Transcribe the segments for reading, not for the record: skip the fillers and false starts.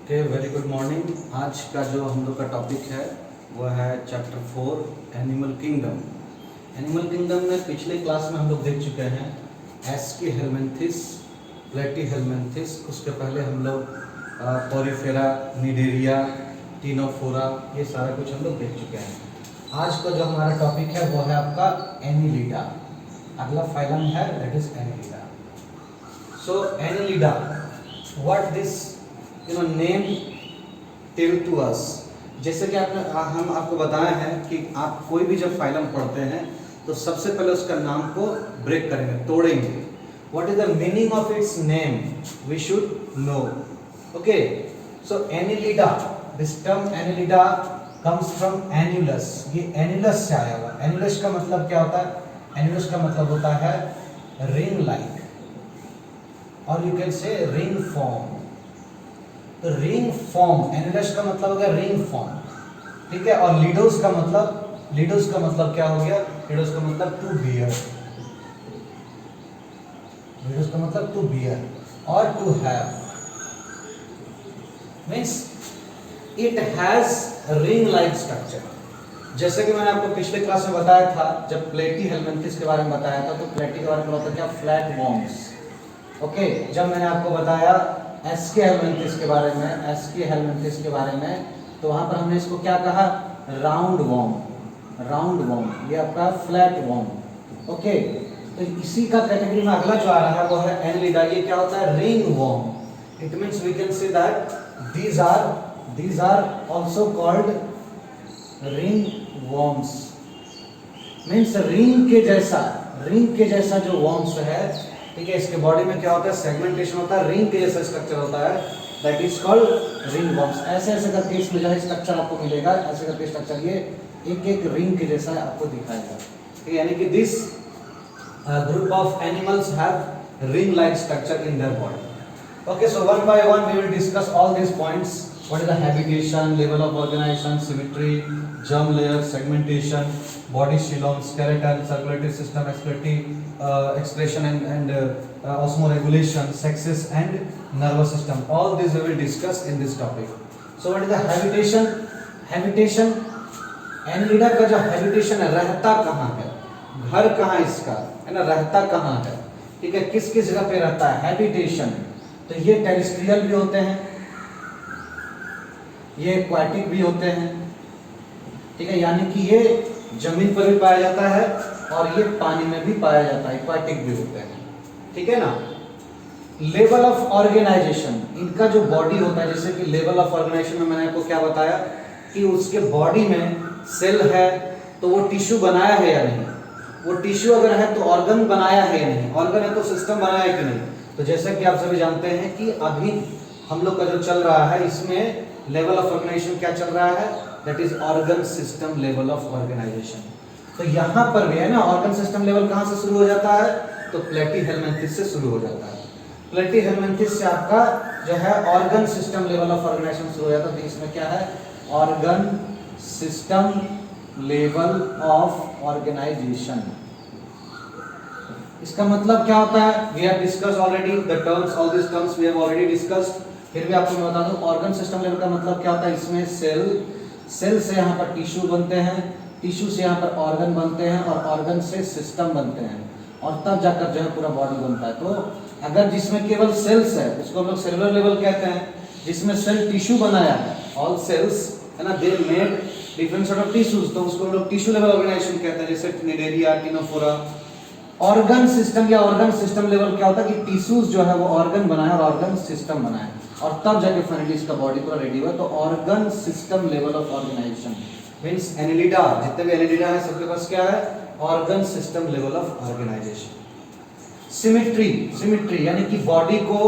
Okay, very good morning. आज का जो हम लोग का टॉपिक है वो है chapter 4 animal kingdom. Animal kingdom में पिछले क्लास में हम लोग देख चुके हैं एस्कीहेलमिन्थिस, प्लेटीहेलमिन्थिस। उसके पहले हम लोग पोरिफेरा, निडेरिया, टिनोफोरा, ये सारा कुछ हम लोग देख चुके हैं। आज का जो हमारा टॉपिक है वो है आपका एनिलिडा। अगला फाइलम है that is Annelida. So Annelida, what this name tell to us. जैसे कि हम आपको बताए हैं कि आप कोई भी जब फाइलम पढ़ते हैं तो सबसे पहले उसका नाम को ब्रेक करेंगे, तोड़ेंगे। What is the meaning of its name we should know. Okay, so Annelida, this term Annelida comes from annulus. ये एन्युलस से आया हुआ। एन्युलस का मतलब क्या होता है? एन्युलस का मतलब होता है रिंग लाइक, और you can say ring form. तो रिंग फॉर्म, एनिलस का मतलब हो गया रिंग फॉर्म, ठीक है। और लीडोस का मतलब क्या हो गया? लीडोस का मतलब टू बियर, लीडोस का मतलब टू बियर और to have, means it has ring like structure. जैसे कि मैंने आपको पिछले क्लास में बताया था, जब प्लेटीहेलमिन्थिस के बारे में बताया था, तो प्लेटी के बारे में बताया क्या? Flat worms. ओके, जब मैंने आपको बताया एस्कीहेलमिन्थिस के बारे में, तो वहां पर हमने इसको क्या कहा? राउंड वॉर्म, ये आपका फ्लैट वॉर्म। ओके, तो इसी का कैटेगरी में अगला जो आ रहा है वो है एनिलिडा। ये क्या होता है? Ring worm. It means we can say that these are also called ring worms, means ring के जैसा जो वॉर्म्स है, ठीक है। इसके बॉडी में क्या होता है? सेगमेंटेशन होता है, रिंग के जैसा स्ट्रक्चर होता है, that is called ring worms. ऐसे करके इसमें जो है स्ट्रक्चर आपको मिलेगा, ऐसे करके स्ट्रक्चर ये एक रिंग के जैसा आपको दिखाएगा, ठीक है। यानी कि this group of animals have ring like structure in their body. Okay, so one by one we will discuss all these points. What is the habitation, level of organization, symmetry, germ layer, segmentation, body coelom, skeleton, circulatory system, excretion and osmoregulation, sexes and nervous system. All these we will discuss in this topic. So what is the habitation? Habitation, Annelida का जो habitation है, रहता कहाँ है, घर कहाँ इसका है ना, रहता कहाँ है, ठीक है, किस किस जगह पे रहता है? habitation। तो ये टेरेस्ट्रियल भी होते हैं, ये एक्वाटिक भी होते हैं, ठीक है। यानी कि ये जमीन पर भी पाया जाता है और ये पानी में भी पाया जाता है, एक्वाटिक भी होते हैं, ठीक है ना। लेवल ऑफ ऑर्गेनाइजेशन, इनका जो बॉडी होता है, जैसे कि लेवल ऑफ ऑर्गेनाइजेशन में मैंने आपको क्या बताया कि उसके बॉडी में सेल है तो वो टिश्यू बनाया है या नहीं, वो टिश्यू अगर है तो ऑर्गन बनाया है या नहीं, ऑर्गन है तो सिस्टम बनाया है कि नहीं। तो जैसा कि आप सभी जानते हैं कि अभी हम लोग का जो चल रहा है, इसमें लेवल ऑफ ऑर्गेनाइजेशन क्या चल रहा है? That is organ system level of organisation. तो यहाँ पर भी है ना, ऑर्गन सिस्टम लेवल कहाँ से शुरू हो जाता है? तो प्लेटीहेलमिन्थिस से शुरू हो जाता है। प्लेटीहेलमिन्थिस से आपका जो है organ system level of organisation शुरू हो जाता है। तो इसमें क्या है? Organ system level of organisation. इसका मतलब क्या होता है? We have discussed already the terms, all this terms we have already discussed. फिर भी आपको मैं बता दूं, ऑर्गन सिस्टम लेवल का मतलब क्या होता है? इसमें सेल से यहाँ पर टिश्यू बनते हैं, टिश्यू से यहाँ पर ऑर्गन बनते हैं और ऑर्गन से सिस्टम बनते हैं और तब जाकर जो है पूरा बॉडी बनता है। तो अगर जिसमें केवल सेल्स है उसको हम लोग सेलुलर लेवल कहते हैं। जिसमें सेल टिश्यू बनाया है, ऑल सेल्स है ना, they made different sort of tissues, तो उसको हम लोग टिश्यू लेवल ऑर्गेनाइजेशन कहते हैं, जैसे निडेरिया, टिनोफोरा। ऑर्गन सिस्टम या ऑर्गन सिस्टम लेवल क्या होता है कि टिश्यूज जो है वो ऑर्गन बनाए और ऑर्गन सिस्टम बनाए और तब जाके फाइनली इसका बॉडी पूरा रेडी हुआ। तो organ system level of organisation means Annelida, जितने भी एनिलिडा है सबके पास क्या है? Organ system level of organisation. Symmetry यानी कि बॉडी को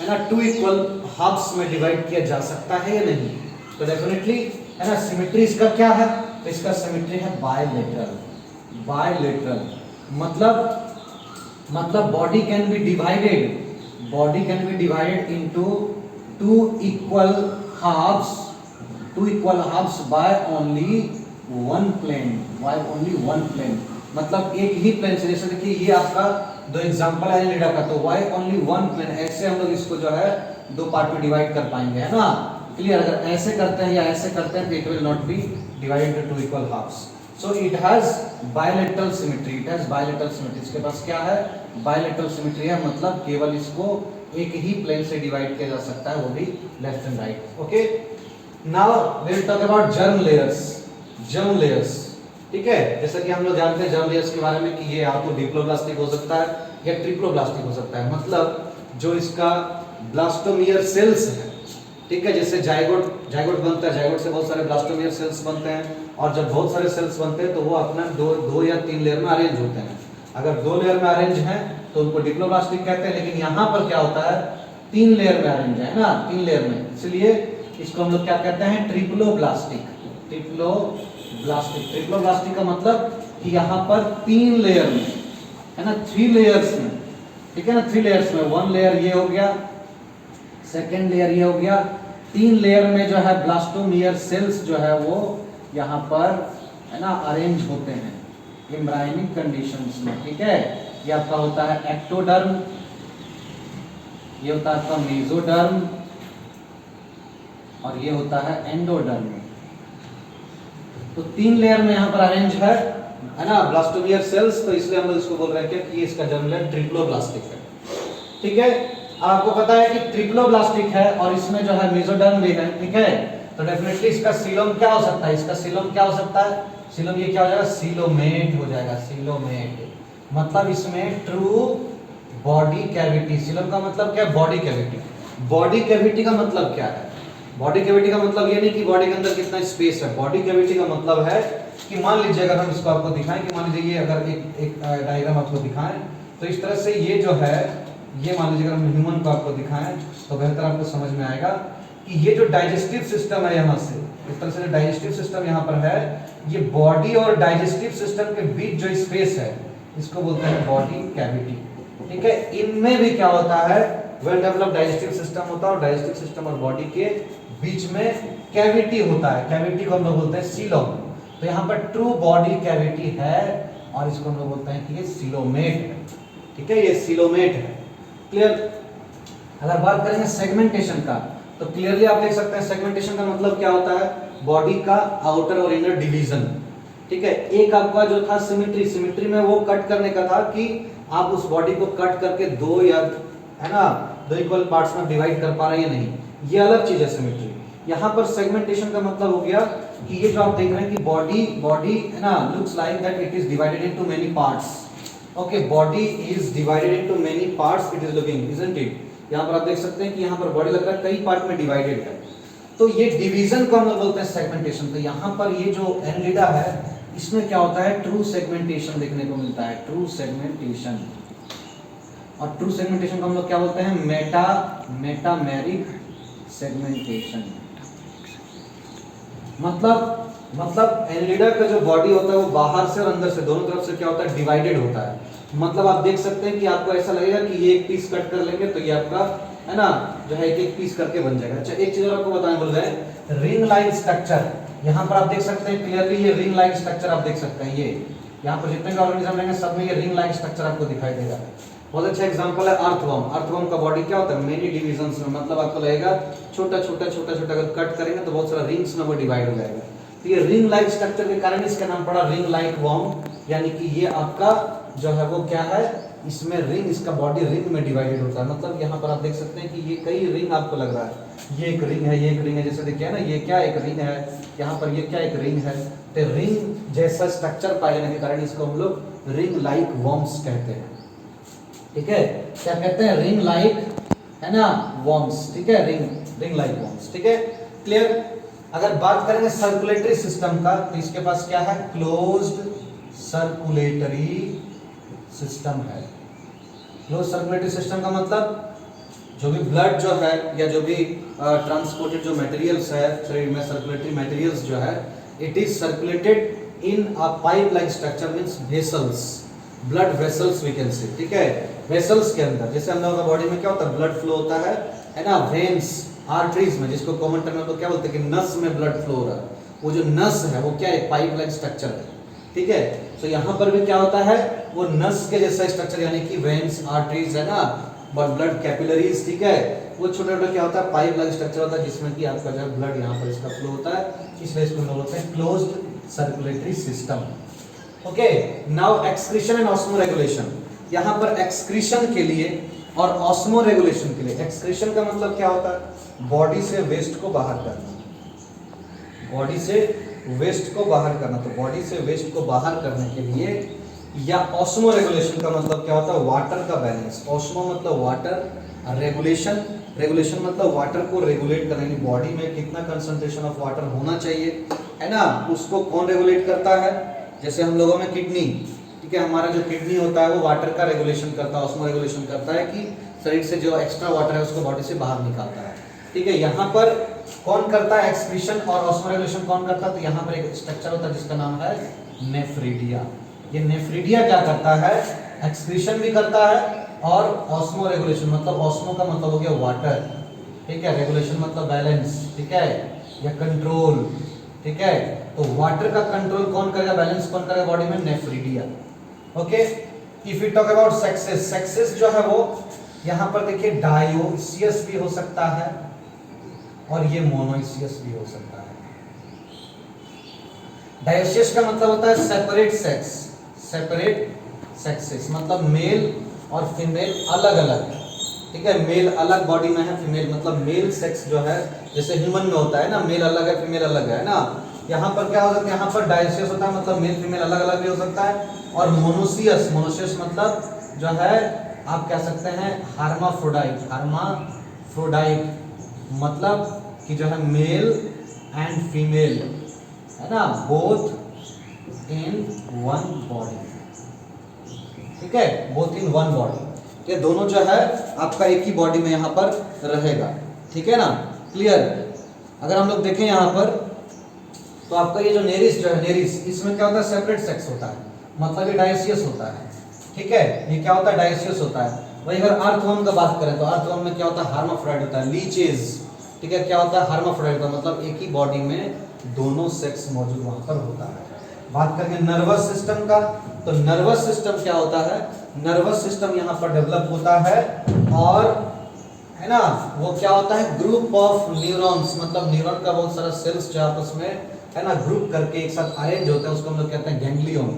है ना टू इक्वल हाफ्स में डिवाइड किया जा सकता है या नहीं? तो डेफिनेटली है ना, सिमेट्री इसका क्या है? तो इसका सिमेट्री है बायलेटरल। मतलब body can be divided into two equal halves by only one plane. मतलब एक ही प्लेन से, जैसे देखिए ये आपका दो एग्जांपल है एनिलिडा का, तो वाई ओनली वन प्लेन, ऐसे हम लोग इसको जो है दो पार्ट में डिवाइड कर पाएंगे, है ना। क्लियर? अगर ऐसे करते हैं या ऐसे करते हैं तो it will not be divided into two equal halves. So it has bilateral symmetry, it has bilateral symmetry. इसके पास क्या है? बायलैटरल सिमेट्री है, मतलब केवल इसको एक ही प्लेन से डिवाइड किया जा सकता है, वो भी left and right. Okay, now we will talk about germ layers. Germ layers, ठीक है, जैसा कि हम लोग जानते हैं जर्म लेयर्स के बारे में कि ये या तो डिप्लोब्लास्टिक हो सकता है या ट्रिप्लोब्लास्टिक हो सकता है। मतलब जो इसका ब्लास्टोमियर सेल्स है, ठीक है, जैसे जाइगोट बनता है, जाइगोट से बहुत सारे ब्लास्टोमियर सेल्स बनते हैं, और जब बहुत सारे सेल्स बनते हैं तो वो अपना दो या तीन लेयर में अरेंज होते हैं। अगर 2 लेयर में अरेंज हैं तो उनको डिप्लोब्लास्टिक कहते हैं, लेकिन यहाँ पर क्या होता है, 3 लेयर में अरेंज है ना, 3 लेयर में, इसलिए इसको हम लोग क्या कहते हैं? ट्रिप्लोब्लास्टिक। ट्रिप्लोब्लास्टिक, ट्रिप्लोब्लास्टिक का मतलब कि यहाँ पर 3 लेयर में है ना, 3 लेयर्स में, ठीक है ना, 3 लेयर्स में। 1 लेयर ये हो गया, सेकेंड लेयर ये हो गया, 3 लेयर में जो है ब्लास्टोमियर सेल्स जो है वो यहाँ पर है ना अरेंज होते हैं एम्ब्रायोनिक कंडीशंस में, ठीक है। ये आपका होता है एक्टोडर्म, ये होता है आपका मेसोडर्म, और ये होता है एंडोडर्म। तो 3 लेयर में यहाँ पर अरेंज है ना ब्लास्टोमियर सेल्स, तो इसलिए हम लोग इसको बोल रहे हैं कि इसका जर्म लेयर ट्रिप्लोब्लास्टिक है, ठीक है। आपको पता है कि ट्रिप्लोब्लास्टिक है और इसमें जो है मेसोडर्म भी है, ठीक है, तो डेफिनेटली इसका सीलोम क्या हो सकता है? इसका सीलोम क्या हो सकता है? सीलोम ये क्या हो जाएगा? सीलोमेट हो जाएगा, सीलोमेट। मतलब इसमें ट्रू बॉडी कैविटी, सीलोम का मतलब क्या है? Body cavity. बॉडी कैविटी का मतलब क्या है? बॉडी कैविटी का मतलब ये नहीं कि बॉडी के अंदर कितना स्पेस है। बॉडी कैविटी का मतलब है कि मान लीजिए अगर हम इसको आपको दिखाएं कि मान लीजिए ये अगर एक डायग्राम आपको दिखाएं तो इस तरह से ये जो है, ये मान लीजिए अगर हम ह्यूमन को आपको दिखाएं तो बेहतर आपको समझ में आएगा कि ये जो डाइजेस्टिव सिस्टम है यहाँ से, इस तरह से जो डाइजेस्टिव सिस्टम यहाँ पर है, ये बॉडी और डाइजेस्टिव सिस्टम के बीच जो स्पेस है इसको बोलते हैं बॉडी कैविटी, ठीक है। इनमें भी क्या होता है? वेल डेवलप्ड डाइजेस्टिव सिस्टम होता है और डाइजेस्टिव सिस्टम और बॉडी के बीच में कैविटी होता है, कैविटी को हम लोग बोलते हैं सीलोम। तो यहाँ पर ट्रू बॉडी कैविटी है और इसको हम लोग बोलते हैं कि ये सीलोमेट है, ठीक है, ये सीलोमेट है। क्लियर? अगर बात करेंगे सेगमेंटेशन का तो क्लियरली आप देख सकते हैं सेगमेंटेशन का मतलब क्या होता है? बॉडी का आउटर और इनर डिवीजन, ठीक है। एक आपका जो था सिमेट्री, सिमेट्री में वो कट करने का था कि आप उस बॉडी को कट करके 2 या है ना 2 इक्वल पार्ट्स में डिवाइड कर पा रहे हैं, नहीं, ये अलग चीज है सिमेट्री। यहाँ पर सेगमेंटेशन का मतलब हो गया कि ये जो आप देख रहे हैं कि बॉडी है ना looks like that it is divided into many parts. Okay, body is divided into many parts, it is looking, isn't it? यहाँ पर आप देख सकते हैं कि यहाँ पर बॉडी लग रहा है कई पार्ट में डिवाइडेड है, तो ये डिवीजन को हम लोग बोलते हैं सेगमेंटेशन। तो यहाँ पर ये जो एनलिडा है इसमें क्या होता है? ट्रू सेगमेंटेशन देखने को मिलता है, ट्रू सेगमेंटेशन। और ट्रू सेगमेंटेशन को हम लोग क्या बोलते हैं? Metameric segmentation. मतलब एनलिडा का जो बॉडी होता है वो बाहर से और अंदर से दोनों तरफ से क्या होता है? डिवाइडेड होता है। मतलब आप देख सकते हैं कि आपको ऐसा लगेगा कि ये एक पीस कट कर लेंगे तो ये आपका है ना जो है एक पीस करके बन जाएगा। अच्छा, एक चीज और आपको बताने भूल गए, रिंग लाइन स्ट्रक्चर। यहाँ पर आप देख सकते हैं क्लियरली ये रिंग लाइन स्ट्रक्चर आप देख सकते हैं। ये यहाँ पर जितने भी ऑर्गेनिज्म रहेंगे सब में ये रिंग लाइन स्ट्रक्चर आपको दिखाई देगा। बहुत अच्छा एग्जांपल है अर्थवर्म। अर्थवर्म का बॉडी क्या होता है? मेनी डिविजन्स में, मतलब आपको लगेगा छोटा छोटा अगर कट करेंगे तो बहुत सारा रिंग्स में वो डिवाइड हो जाएगा। तो ये रिंग लाइक स्ट्रक्चर के कारण इसका नाम पड़ा रिंग लाइक वर्म, यानी कि ये आपका जो है वो क्या है? इसमें रिंग, इसका बॉडी रिंग में डिवाइडेड होता है। मतलब यहाँ पर आप देख सकते हैं कि ये कई रिंग आपको लग रहा है, ये एक रिंग है, ये एक रिंग है, जैसे देखिए ना ये क्या एक रिंग है, यहाँ पर ये क्या एक रिंग है। तो रिंग जैसा स्ट्रक्चर पाए जाने के कारण इसको हम लोग रिंग लाइक वर्म्स कहते हैं, ठीक है। क्या कहते हैं? रिंग लाइक, है ना, वर्म्स, ठीक है, रिंग लाइक वर्म्स, ठीक है। क्लियर? अगर बात करेंगे सर्कुलेटरी सिस्टम का तो इसके पास क्या है? क्लोज्ड सर्कुलेटरी सिस्टम है। क्लोज सर्कुलेटरी सिस्टम का मतलब जो भी ब्लड जो है या जो भी ट्रांसपोर्टेड जो मटेरियल्स है शरीर में, सर्कुलेटरी मटेरियल्स जो है, it is circulated in a pipe like structure, means vessels, blood vessels we can say, ठीक है। वेसल्स के अंदर जैसे हम लोगों का बॉडी में क्या होता है? ब्लड फ्लो होता है ना, वेन्स, आर्टरीज में, जिसको कॉमन टर्म में तो क्या बोलते हैं कि नस में ब्लड फ्लो हो रहा है। वो जो नस है वो क्या है? पाइप लाइक स्ट्रक्चर है, ठीक है। तो यहाँ पर भी क्या होता है? वो नस के जैसा स्ट्रक्चर, यानी कि वेन्स, आर्टरीज है ना, ब्लड कैपिलरीज, ठीक है, वो छोटा छोटा क्या होता है पाइप लाइक स्ट्रक्चर होता है जिसमें कि आपका जो ब्लड यहाँ पर इसका फ्लो होता है, इसलिए इसको हम लोग बोलते हैं closed circulatory system. Okay, now excretion and osmo regulation. यहाँ पर एक्सक्रीशन के लिए और ऑस्मो रेगुलेशन के लिए, एक्सक्रीशन का मतलब क्या होता है बॉडी से वेस्ट को बाहर करना, बॉडी से वेस्ट को बाहर करना, तो बॉडी से वेस्ट को बाहर करने के लिए, या ऑस्मो रेगुलेशन का मतलब क्या होता है वाटर का बैलेंस, ऑस्मो मतलब वाटर, रेगुलेशन, रेगुलेशन मतलब वाटर को रेगुलेट करना, यानी बॉडी में कितना कंसंट्रेशन ऑफ वाटर होना चाहिए, है ना, उसको कौन रेगुलेट करता है, जैसे हम लोगों में किडनी, ठीक है, हमारा जो किडनी होता है वो वाटर का रेगुलेशन करता है, ऑस्मो रेगुलेशन करता है कि शरीर से जो एक्स्ट्रा वाटर है उसको बॉडी से बाहर निकालता है, ठीक है। यहाँ पर कौन करता है एक्सक्रीशन और ऑस्मो रेगुलेशन कौन करता है, तो यहाँ पर एक स्ट्रक्चर होता है जिसका नाम है नेफ्रिडिया। ये नेफ्रिडिया क्या करता है, एक्सक्रीशन भी करता है और ऑस्मो रेगुलेशन, मतलब ऑस्मो का मतलब हो गया वाटर, ठीक है, रेगुलेशन मतलब बैलेंस, ठीक है, या कंट्रोल, ठीक है, तो वाटर का कंट्रोल कौन करेगा, बैलेंस कौन करेगा बॉडी में, nephridia. Okay, if you talk about sexes, sexes जो है वो यहाँ पर देखिए डायोइसियस भी हो सकता है और ये मोनोइसियस भी हो सकता है। डायोइसियस का मतलब होता है सेपरेट सेक्स, सेपरेट सेक्सेस मतलब मेल और फीमेल अलग अलग, ठीक है, मेल अलग बॉडी में है, फीमेल मतलब मेल सेक्स जो है जैसे ह्यूमन में होता है ना, मेल अलग है फीमेल अलग है ना, यहाँ पर क्या हो सकता है, यहाँ पर डायोइसियस होता है मतलब मेल फीमेल अलग अलग भी हो सकता है, और मोनोसियस, मोनोसियस मतलब जो है आप कह सकते हैं हार्माफ्रोडाइट, हार्माफ्रोडाइट मतलब कि जो है मेल एंड फीमेल, है ना, बोथ इन वन बॉडी, ठीक है, बोथ इन वन बॉडी, ये दोनों जो है आपका एक ही बॉडी में यहाँ पर रहेगा, ठीक है ना, क्लियर। अगर हम लोग देखें यहाँ पर तो आपका ये जो नेरिस जो है, नेरिस इसमें क्या होता है सेपरेट सेक्स होता है, मतलब ये डायोइसियस होता है, ठीक है, ये क्या होता है डायोइसियस होता है। वही अगर अर्थवर्म का बात करें तो अर्थवर्म में क्या होता है हार्माफ्रोडाइट होता है, लीचेस, ठीक है, क्या होता है हार्माफ्रोडाइट होता है, मतलब एक ही बॉडी में दोनों सेक्स मौजूद वहां पर होता है। बात करेंगे नर्वस सिस्टम का, तो नर्वस सिस्टम क्या होता है, नर्वस सिस्टम यहाँ पर डेवलप होता है और है ना वो क्या होता है ग्रुप ऑफ न्यूरॉन्स, मतलब न्यूरॉन का बहुत सारा सेल्स जो आपस में है ना ग्रुप करके एक साथ अरेंज होते हैं, उसको हम लोग कहते हैं गैंग्लियन।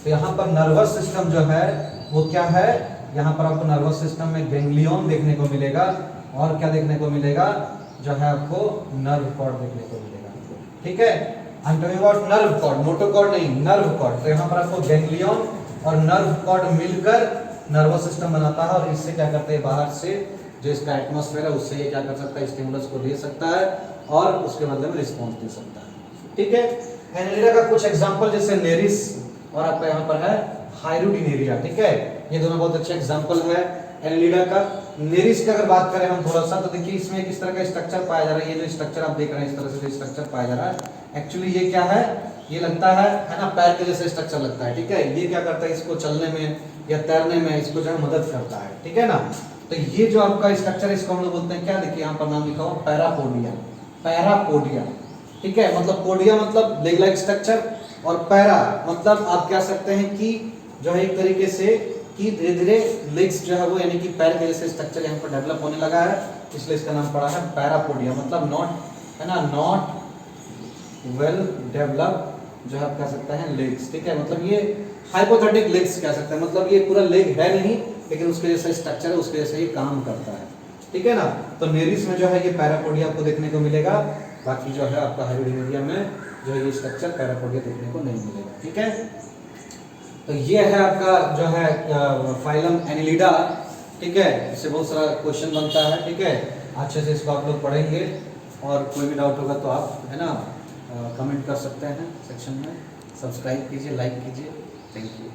तो यहाँ पर नर्वस सिस्टम जो है वो क्या है, यहाँ पर आपको नर्वस सिस्टम में गैंग्लियन देखने को मिलेगा और क्या देखने को मिलेगा, जो है आपको नर्व कॉर्ड देखने को मिलेगा, ठीक है। I am talking about nerve cord, motor cord नहीं, नर्व कॉर्ड। तो यहाँ पर आपको गैंग्लियन और नर्व कॉर्ड मिलकर नर्वस सिस्टम बनाता है और इससे क्या करते हैं बाहर से जो इसका एटमॉस्फेयर है उससे ये क्या कर सकता है स्टिमुलस को ले सकता है और उसके बदले में रिस्पॉन्स दे सकता है, ठीक है। एनेलिडा का कुछ एग्जांपल जैसे नेरिस और आपका यहाँ पर है हाइरुडिनेरिया, ठीक है, ये दोनों बहुत अच्छे एग्जांपल है एनेलिडा का। नेरिस का अगर बात करें हम थोड़ा सा तो देखिए इसमें किस तरह का स्ट्रक्चर पाया जा रहा है, ये जो स्ट्रक्चर आप देख रहे हैं इस तरह से जो स्ट्रक्चर पाया जा रहा है एक्चुअली ये क्या है, ये लगता है ना पैर के जैसे स्ट्रक्चर लगता है, ठीक है। ये क्या करता है इसको चलने में या तैरने में इसको जो है मदद करता है, ठीक है ना। तो ये जो आपका स्ट्रक्चर है इसको हम लोग बोलते हैं क्या, देखिए यहाँ पर नाम लिखा हुआ पैरापोडिया, पैरापोडिया, ठीक है, मतलब पोडिया मतलब लेग लाइक स्ट्रक्चर और पैरा मतलब आप कह सकते हैं कि जो है एक तरीके से कि धीरे धीरे लेग्स जो है वो यानी कि पैर के जैसे स्ट्रक्चर यहाँ पर डेवलप होने लगा है, इसलिए इसका नाम पड़ा है पैरापोडिया, मतलब नॉट है ना नॉट वेल डेवलप जो है आप कह सकते हैं लेग्स, ठीक है, मतलब ये हाइपोथेटिक लेग्स कह सकते हैं, मतलब ये पूरा लेग है नहीं लेकिन उसके जैसा स्ट्रक्चर है उसके जैसे ही काम करता है, ठीक है ना। तो नेरिस में जो है ये पैरापोडिया आपको देखने को मिलेगा, बाकी जो है आपका हाइरुडिनेरिया में जो है ये स्ट्रक्चर पैरापोडिया देखने को नहीं मिलेगा, ठीक है। तो ये है आपका जो है फाइलम एनेलिडा, ठीक है, इससे बहुत सारा क्वेश्चन बनता है, ठीक है, अच्छे से इसको आप लोग पढ़ेंगे और कोई भी डाउट होगा तो आप है ना कमेंट कर सकते हैं सेक्शन में, सब्सक्राइब कीजिए, लाइक कीजिए, थैंक यू।